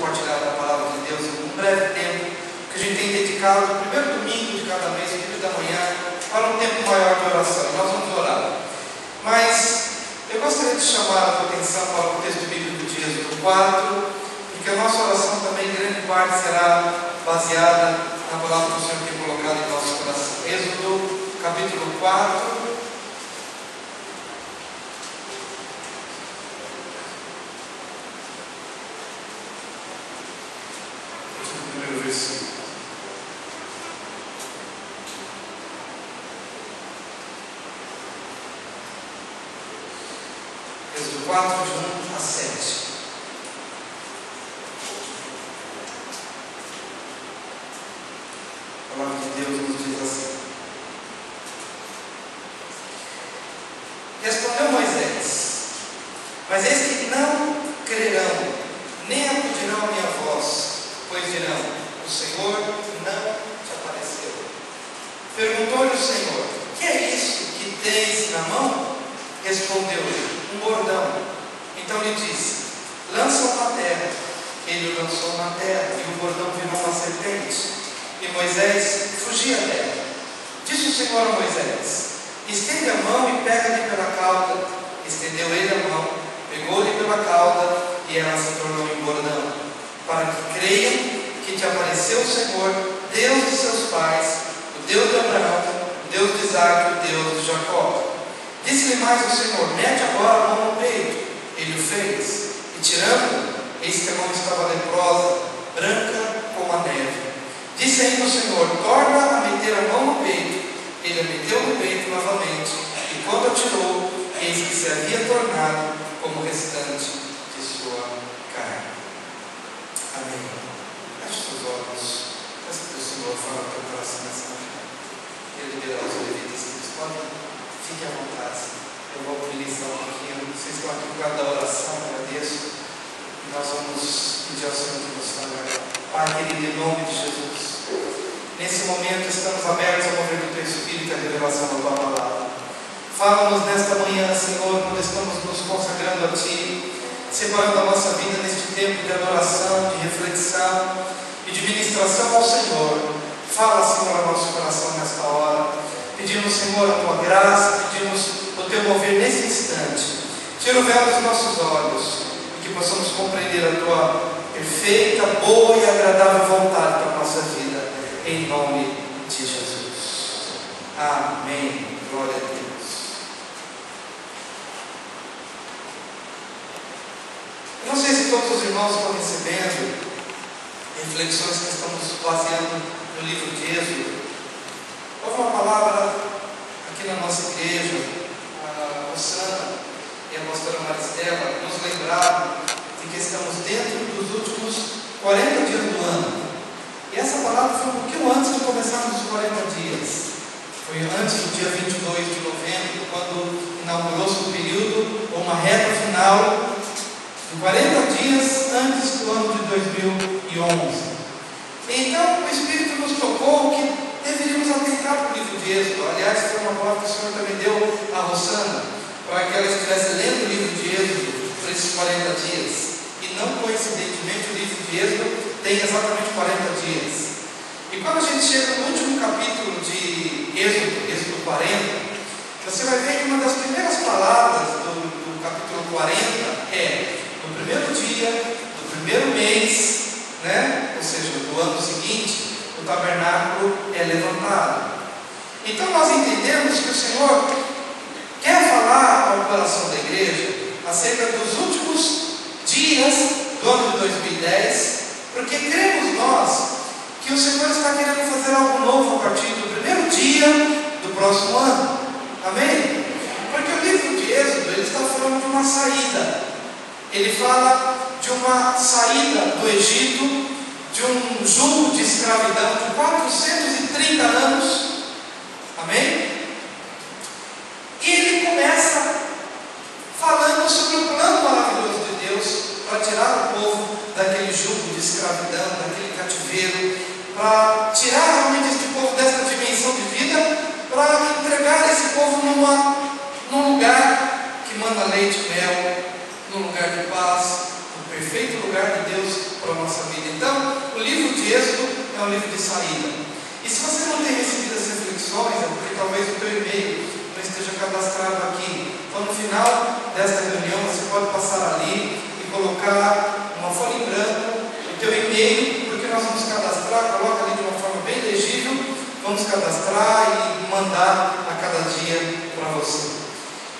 compartilhar da palavra de Deus em um breve tempo, que a gente tem dedicado o primeiro domingo de cada mês, 8 da manhã, para um tempo maior de oração. Nós vamos orar. Mas eu gostaria de chamar a tua atenção para o texto bíblico de Êxodo 4, porque a nossa oração também, em grande parte, será baseada na palavra que o Senhor tem colocado em nosso coração. Êxodo, capítulo 4. Êxodo 4, de 1 a 7. A palavra de Deus nos diz assim: Respondeu Moisés: Mas eis que não crerão, nem acudirão a minha voz, pois dirão: o Senhor não te apareceu. Perguntou-lhe o Senhor: que é isso que tens na mão? Respondeu-lhe: um bordão. Então lhe disse: lança-o na terra. Ele o lançou na terra, e o bordão virou uma serpente, e Moisés fugia dela. Disse o Senhor a Moisés: estende a mão e pega-lhe pela cauda. Estendeu ele a mão, pegou-lhe pela cauda, e ela se tornou em bordão, para que creiam que te apareceu o Senhor, Deus de seus pais, o Deus de Abraão, o Deus de Isaque, o Deus de Jacó. Disse-lhe mais o Senhor: mete agora a mão no peito. Ele o fez, e tirando, eis que a mão estava leprosa, branca como a neve. Disse ainda o Senhor: torna a meter a mão no peito. Ele a meteu no peito novamente, e quando a tirou, eis que se havia tornado como o restante de sua carne. Amém. Feche os olhos, peça que o Senhor fale ao teu coração nessa manhã. Ele liberará os levitas que eles podem. Fique à vontade. Eu vou ministrar um pouquinho. Vocês estão aqui por causa da oração, agradeço. E nós vamos pedir ao Senhor que nos fale. Pai querido, em nome de Jesus, nesse momento estamos abertos ao mover do Teu Espírito e à revelação da Tua palavra. Fala-nos nesta manhã, Senhor, quando estamos nos consagrando a Ti, separando a nossa vida neste tempo de adoração, de reflexão e de ministração ao Senhor. Fala, Senhor, ao nosso coração nesta hora. Pedimos, Senhor, a Tua graça, pedimos o Teu mover nesse instante. Tira o véu dos nossos olhos e que possamos compreender a Tua perfeita, boa e agradável vontade para a nossa vida, em nome de Jesus. Amém. Glória a Deus. Eu não sei se todos os irmãos estão recebendo reflexões que estamos baseando no livro de Êxodo. Houve uma palavra aqui na nossa igreja, a Rosana e a pastora Maristela nos lembraram de que estamos dentro dos últimos 40 dias do ano. E essa palavra foi um pouquinho antes de começarmos os 40 dias. Foi antes do dia 22 de novembro, quando inaugurou-se o período, ou uma reta final, de 40 dias antes do ano de 2011. Então, o Espírito nos tocou que deveríamos atentar para o livro de Êxodo. Aliás, foi uma palavra que o Senhor também deu a Rosana, para que ela estivesse lendo o livro de Êxodo por esses 40 dias. E não coincidentemente, o livro de Êxodo tem exatamente 40 dias. E quando a gente chega no último capítulo de Êxodo, Êxodo 40, você vai ver que uma das primeiras palavras do capítulo 40 é: no primeiro dia, do primeiro mês, né? Ou seja, do ano seguinte, o tabernáculo é levantado. Então nós entendemos que o Senhor quer falar ao coração da igreja acerca dos últimos dias do ano de 2010, porque cremos nós que o Senhor está querendo fazer algo novo a partir do primeiro dia do próximo ano. Amém? Porque o livro de Êxodo, ele está falando de uma saída. Ele fala de uma saída do Egito, de um jugo de escravidão de 430 anos. Amém? E ele começa falando sobre o plano maravilhoso de Deus para tirar o povo daquele jugo de escravidão, daquele cativeiro, para tirar realmente esse povo dessa dimensão de vida, para entregar esse povo num lugar que manda leite e mel, num lugar de paz, no perfeito lugar de Deus para a nossa final desta reunião, você pode passar ali e colocar uma folha em branco, o teu e-mail, porque nós vamos cadastrar, coloca ali de uma forma bem legível, vamos cadastrar e mandar a cada dia para você.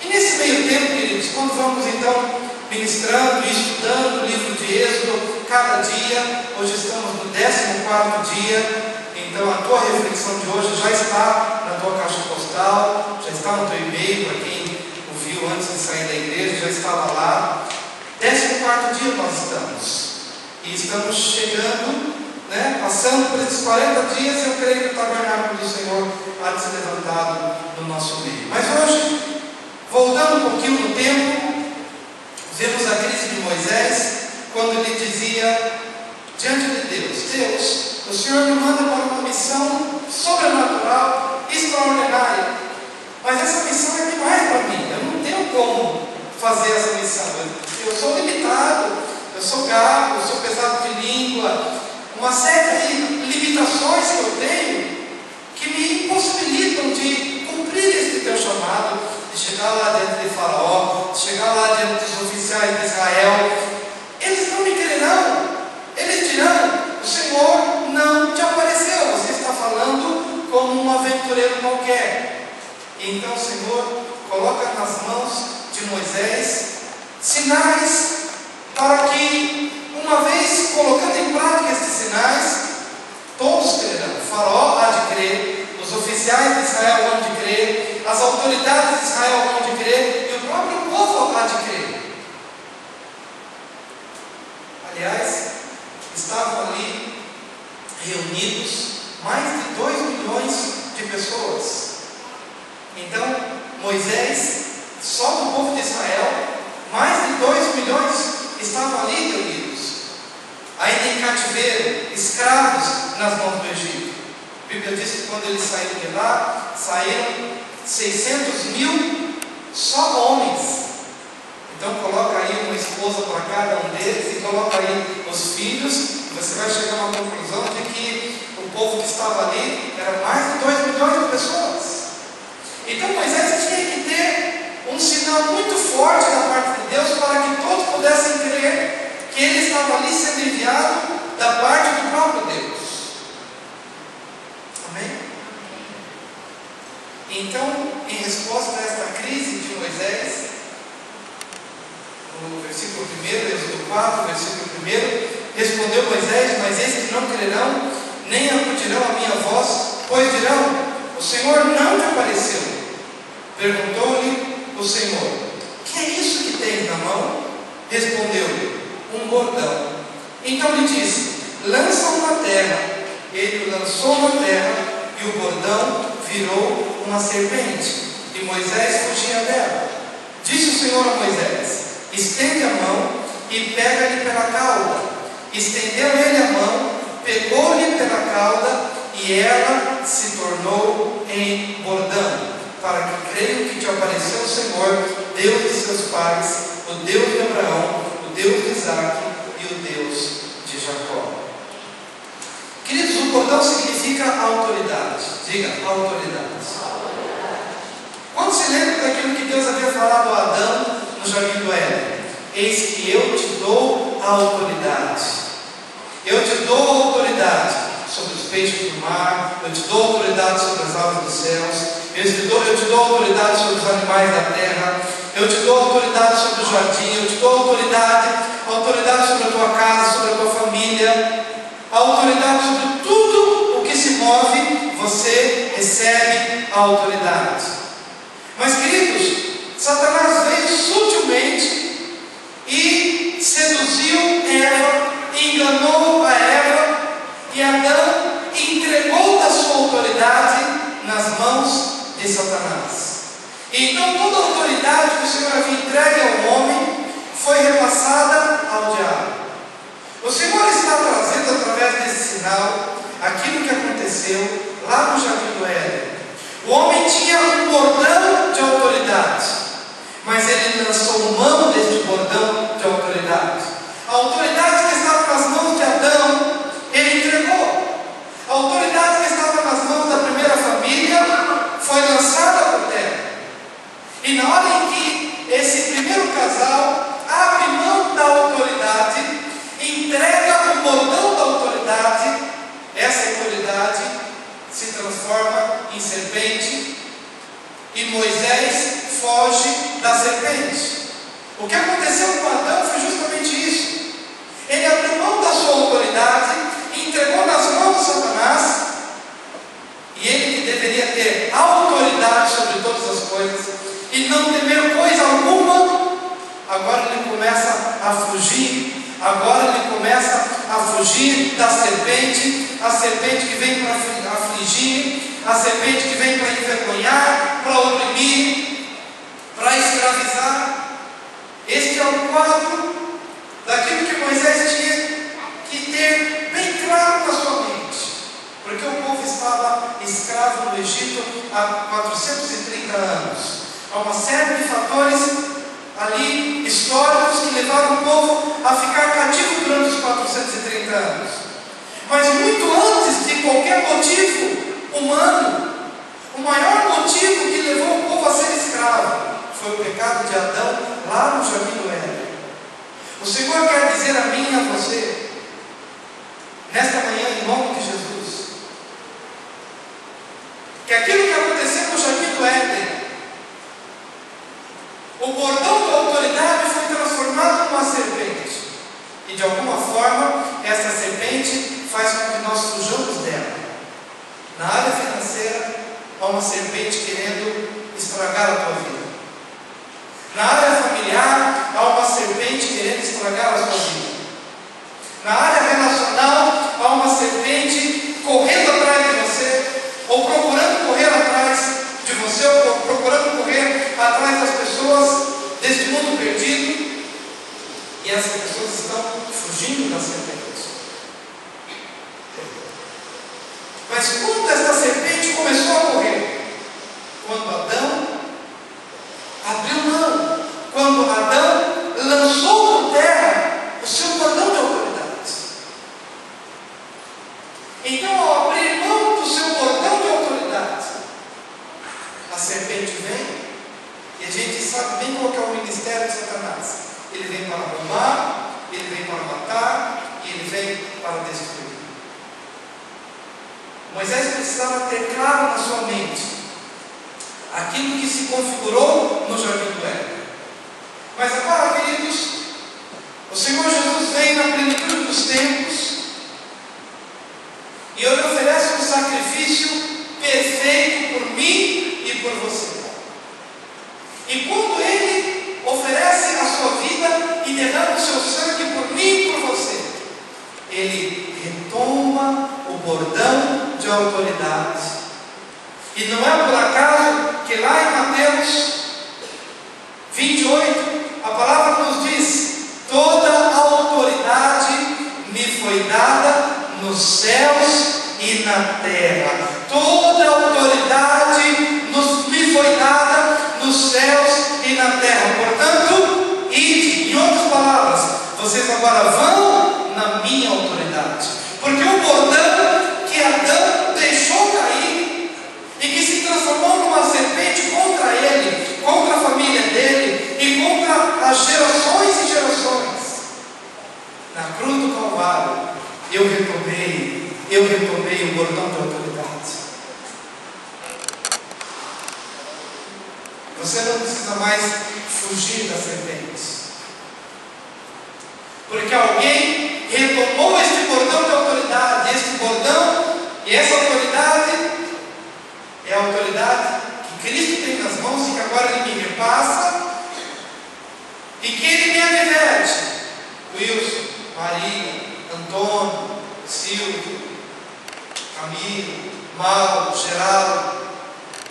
E nesse meio tempo, queridos, quando vamos então ministrando e estudando o livro de Êxodo, cada dia, hoje estamos no 14º dia, então a tua reflexão de hoje já está na tua caixa postal, já está no teu e-mail, para quem ouviu antes de sair da igreja, já estava lá. 14º dia nós estamos, e estamos chegando, passando por esses 40 dias, eu creio que o tabernáculo do Senhor há de ser levantado no nosso meio. Mas hoje, voltando um pouquinho no tempo, vemos a crise de Moisés, quando ele dizia diante de Deus: Deus, o Senhor me manda para uma missão sobrenatural, extraordinária, mas essa missão é demais para mim, eu não tenho como fazer essa missão, eu sou limitado, eu sou gago, eu sou pesado de língua, uma série de limitações que eu tenho que me impossibilitam de cumprir esse teu chamado, de chegar lá diante de Faraó, de chegar lá diante dos oficiais de Israel. Eles não me quererão, eles dirão: o Senhor não te apareceu, você está falando como um aventureiro qualquer. Então, Senhor, coloca nas mãos de Moisés sinais para que, uma vez colocando em prática esses sinais, todos crerão. O Faraó há de crer, os oficiais de Israel hão de crer, as autoridades de Israel hão de crer, e o próprio povo há de crer. Aliás, estavam ali reunidos mais de 2 milhões de pessoas. Então, Moisés, só do povo de Israel, mais de 2 milhões estavam ali reunidos, ainda em cativeiro, escravos nas mãos do Egito. A Bíblia diz que quando eles saíram de lá, saíram 600 mil só homens. Então coloca aí uma esposa para cada um deles e coloca aí os filhos, e você vai chegar a uma conclusão de que o povo que estava ali era mais de 2 milhões de pessoas. Então Moisés tinha que ter um sinal muito forte da parte de Deus para que todos pudessem crer que ele estava ali sendo enviado da parte do próprio Deus. Amém? Então, em resposta a esta crise de Moisés, no versículo 1, Êxodo 4, versículo 1, respondeu Moisés: mas esses não crerão, nem acudirão a minha voz, pois dirão: o Senhor não te apareceu. Perguntou-lhe o Senhor: que é isso que tens na mão? Respondeu-lhe: um bordão. Então lhe disse: lança-o na terra. Ele o lançou na terra, e o bordão virou uma serpente, e Moisés fugia dela. Disse o Senhor a Moisés: estende a mão e pega-lhe pela cauda. Estendeu ele a mão, pegou-lhe pela cauda, e ela se tornou em bordão, para que creiam que te apareceu o Senhor, Deus de seus pais, o Deus de Abraão, o Deus de Isaque e o Deus de Jacó. Queridos, o bordão significa autoridade. Diga, autoridade. Quando se lembra daquilo que Deus havia falado a Adão no jardim do Éden: eis que eu te dou a autoridade. Eu te dou a autoridade sobre os peixes do mar, eu te dou autoridade sobre as aves dos céus, eu te dou autoridade sobre os animais da terra, eu te dou autoridade sobre o jardim, eu te dou autoridade sobre a tua casa, sobre a tua família, autoridade sobre tudo o que se move, você recebe a autoridade. Mas, queridos, Satanás veio sutilmente e seduziu Eva, enganou a Eva, e Adão entregou da sua autoridade nas mãos de Satanás. E então toda a autoridade que o Senhor havia entregue ao homem foi repassada ao diabo. O Senhor está trazendo através desse sinal aquilo que aconteceu lá no jardim do Éden. O homem tinha um bordão de autoridade, mas ele lançou mão deste bordão de autoridade. A autoridade que estava nas mãos de Adão, ele entregou. A autoridade que estava nas mãos da primeira família foi lançada por terra. E na hora em que esse serpente e Moisés foge da serpente. O que aconteceu com Adão foi justamente isso. Ele abriu mão da sua autoridade e entregou nas mãos de Satanás. E ele que deveria ter autoridade sobre todas as coisas e não temer coisa alguma, agora ele começa a fugir. Agora ele começa a fugir da serpente, a serpente que vem para afligir, a serpente que vem para envergonhar, para oprimir, para escravizar. Este é o quadro daquilo que Moisés tinha que ter bem claro na sua mente, porque o povo estava escravo no Egito há 430 anos. Há uma série de fatores ali históricos que levaram o povo a ficar cativo durante os 430 anos. Mas muito antes de qualquer motivo humano, o maior motivo que levou o povo a ser escravo foi o pecado de Adão lá no Jardim do Éden. O Senhor quer dizer a mim e a você, nesta manhã, em nome de Jesus, que aquilo que aconteceu no Jardim do Éden, o bordão da autoridade foi transformado numa serpente. E de alguma forma, essa serpente faz com que nós fujamos dela. Na área financeira, há uma serpente querendo estragar a tua vida. Na área familiar, há uma serpente querendo estragar a tua vida. Na área relacional, há uma serpente correndo atrás de você, ou procurando correr atrás de você, ou procurando correr atrás das pessoas deste mundo perdido, e essas pessoas estão fugindo da serpente. Mas quando esta serpente começou a correr? Quando Adão abriu mão, quando Adão lançou por terra o seu bordão de autoridade. Então, ao abrir mão do seu bordão de autoridade, a serpente vem, e a gente sabe bem qual é o ministério de Satanás. Ele vem para roubar, ele vem para matar, e ele vem para destruir. Moisés precisava ter claro na sua mente aquilo que se configurou no Jardim do Éden. Mas agora, queridos, o Senhor Jesus vem na plenitude dos tempos e Ele oferece um sacrifício perfeito por mim e por você. E quando Ele oferece a sua vida e derrama o seu sangue por mim e por você, Ele retoma o bordão de autoridade. E não é por acaso que lá em Mateus 28, a palavra nos diz: toda a autoridade me foi dada nos céus e na terra. Toda a autoridade me foi dada nos céus e na terra. Portanto, ide. Em outras palavras, vocês agora vão na minha autoridade. Porque o bordão que Adão deixou cair e que se transformou numa serpente contra ele, contra a família dele e contra as gerações e gerações, na cruz do Calvário, eu retomei o bordão de autoridade. Você não precisa mais fugir das serpentes, porque alguém retomou este bordão de autoridade. Este bordão e essa autoridade é a autoridade que Cristo tem nas mãos e que agora Ele me repassa e que Ele me adverte. Wilson, Maria, Antônio, Silvio, Camilo, Mauro, Geraldo,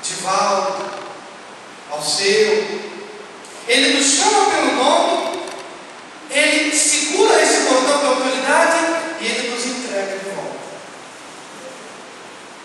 Divaldo, Alceu. Ele nos chama pelo nome